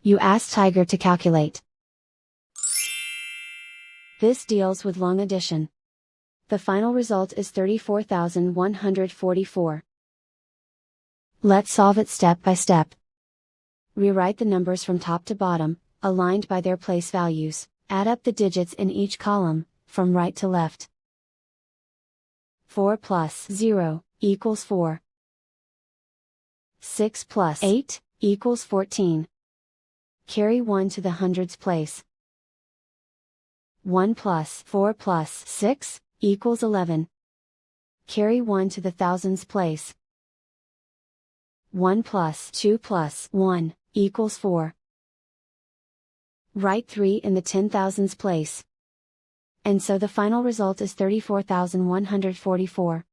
You ask Tiger to calculate. This deals with long addition. The final result is 34,144. Let's solve it step by step. Rewrite the numbers from top to bottom, aligned by their place values. Add up the digits in each column, from right to left. 4 plus 0 equals 4. 6 plus 8 equals 14. Carry 1 to the hundreds place. 1 plus 4 plus 6 equals 11. Carry 1 to the thousands place. 1 plus 2 plus 1 equals 4. Write 3 in the 10,000s place. And so the final result is 34,144.